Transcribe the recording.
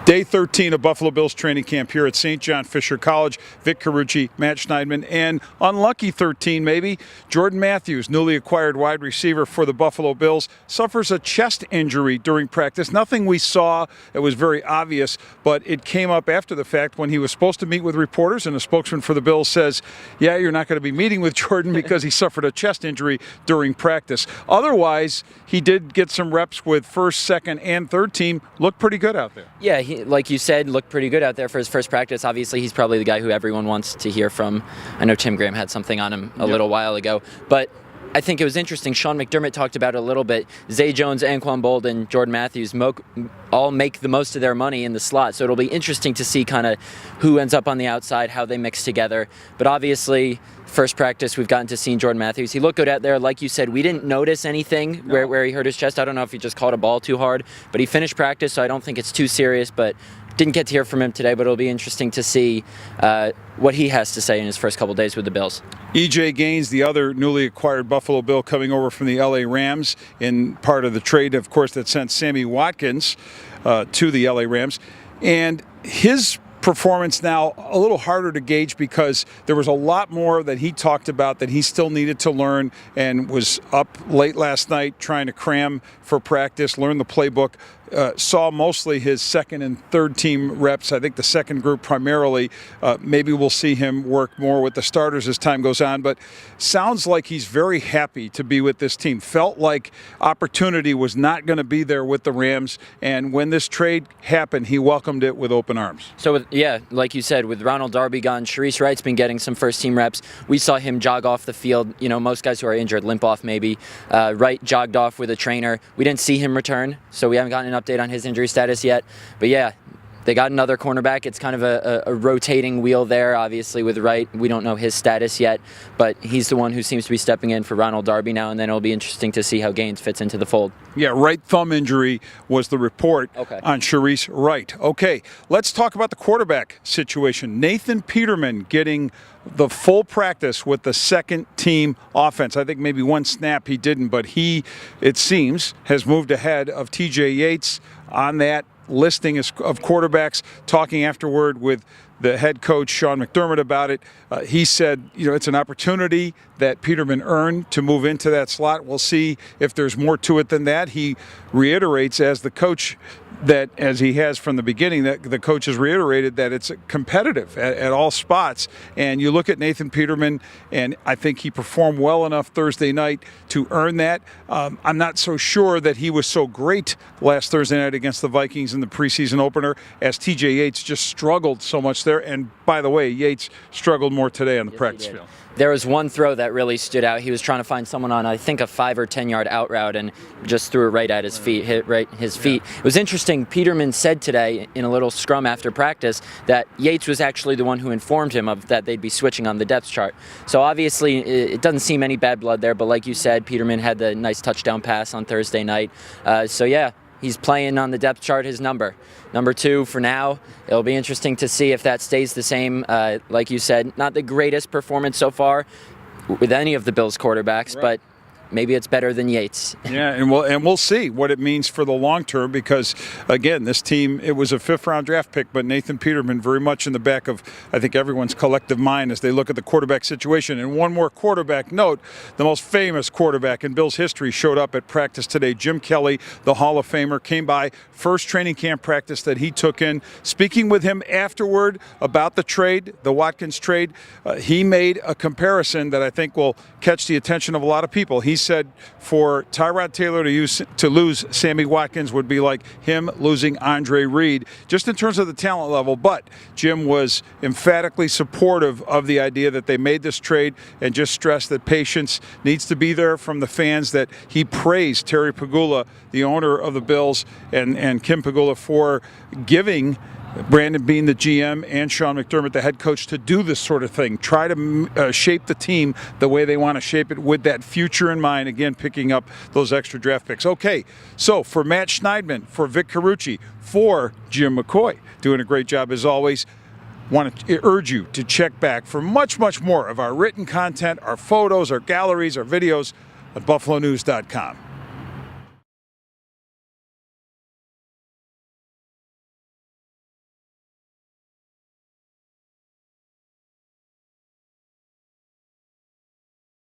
Day 13 of Buffalo Bills training camp here at St. John Fisher College. Vic Carucci, Matt Schneidman, and unlucky 13 maybe, Jordan Matthews, newly acquired wide receiver for the Buffalo Bills, suffers a chest injury during practice. Nothing we saw that was very obvious, but it came up after the fact when he was supposed to meet with reporters, and a spokesman for the Bills says, yeah, you're not going to be meeting with Jordan because he suffered a chest injury during practice. Otherwise, he did get some reps with first, second, and third team. Looked pretty good out there. Yeah, like you said, looked pretty good out there for his first practice. Obviously, he's probably the guy who everyone wants to hear from. I know Tim Graham had something on him a little while ago, but I think it was interesting. Sean McDermott talked about it a little bit. Zay Jones, Anquan Boldin, Jordan Matthews all make the most of their money in the slot, so it'll be interesting to see kind of who ends up on the outside, how they mix together. But obviously, first practice, we've gotten to see Jordan Matthews. He looked good out there. Like you said, we didn't notice anything where he hurt his chest. I don't know if he just caught a ball too hard, but he finished practice, so I don't think it's too serious. But didn't get to hear from him today, but it'll be interesting to see what he has to say in his first couple days with the Bills. E.J. Gaines, the other newly acquired Buffalo Bill coming over from the L.A. Rams in part of the trade, of course, that sent Sammy Watkins to the L.A. Rams. And his performance now a little harder to gauge because there was a lot more that he talked about that he still needed to learn, and was up late last night trying to cram for practice, learn the playbook. Saw mostly his second and third team reps. I think the second group primarily. Maybe we'll see him work more with the starters as time goes on, but sounds like he's very happy to be with this team. Felt like opportunity was not going to be there with the Rams, and when this trade happened, he welcomed it with open arms. So, like you said, with Ronald Darby gone, Sharice Wright's been getting some first team reps. We saw him jog off the field. You know, most guys who are injured limp off maybe. Wright jogged off with a trainer. We didn't see him return, so we haven't gotten an update on his injury status yet. But yeah, they got another cornerback. It's kind of a rotating wheel there, obviously, with Wright. We don't know his status yet, but he's the one who seems to be stepping in for Ronald Darby now, and then it'll be interesting to see how Gaines fits into the fold. Yeah, right thumb injury was the report on Sharice Wright. Okay, let's talk about the quarterback situation. Nathan Peterman getting the full practice with the second team offense. I think maybe one snap he didn't, but he, it seems, has moved ahead of T.J. Yates on that listing of quarterbacks. Talking afterward with the head coach, Sean McDermott, about it, he said, you know, it's an opportunity that Peterman earned to move into that slot. We'll see if there's more to it than that. He reiterates, as the coach, that as he has from the beginning, that the coach has reiterated that it's competitive at all spots. And you look at Nathan Peterman, and I think he performed well enough Thursday night to earn that. I'm not so sure that he was so great last Thursday night against the Vikings in the preseason opener, as T.J. Yates just struggled so much there. And by the way, Yates struggled more today on the practice field. There was one throw that really stood out. He was trying to find someone on, I think, a 5 or 10 yard out route, and just threw it right at his feet, hit right his feet. It was interesting. Peterman said today in a little scrum after practice that Yates was actually the one who informed him of that they'd be switching on the depth chart. So obviously it doesn't seem any bad blood there, but like you said, Peterman had the nice touchdown pass on Thursday night. So yeah, he's playing on the depth chart his number 2 for now. It'll be interesting to see if that stays the same. Like you said, not the greatest performance so far with any of the Bills quarterbacks, but maybe it's better than Yates. Yeah, and we'll see what it means for the long term, because again, this team, it was a 5th round draft pick, but Nathan Peterman very much in the back of, I think, everyone's collective mind as they look at the quarterback situation. And one more quarterback note: the most famous quarterback in Bills history showed up at practice today. Jim Kelly, the Hall of Famer, came by, first training camp practice that he took in. Speaking with him afterward about the trade, the Watkins trade, he made a comparison that I think will catch the attention of a lot of people. He said for Tyrod Taylor to lose Sammy Watkins would be like him losing Andre Reed, just in terms of the talent level. But Jim was emphatically supportive of the idea that they made this trade, and just stressed that patience needs to be there from the fans. That he praised Terry Pegula, the owner of the Bills, and Kim Pegula for giving Brandon Beane, the GM, and Sean McDermott, the head coach, to do this sort of thing. Try to shape the team the way they want to shape it, with that future in mind. Again, picking up those extra draft picks. Okay, so for Matt Schneidman, for Vic Carucci, for Jim McCoy, doing a great job as always. Want to urge you to check back for much, much more of our written content, our photos, our galleries, our videos at BuffaloNews.com.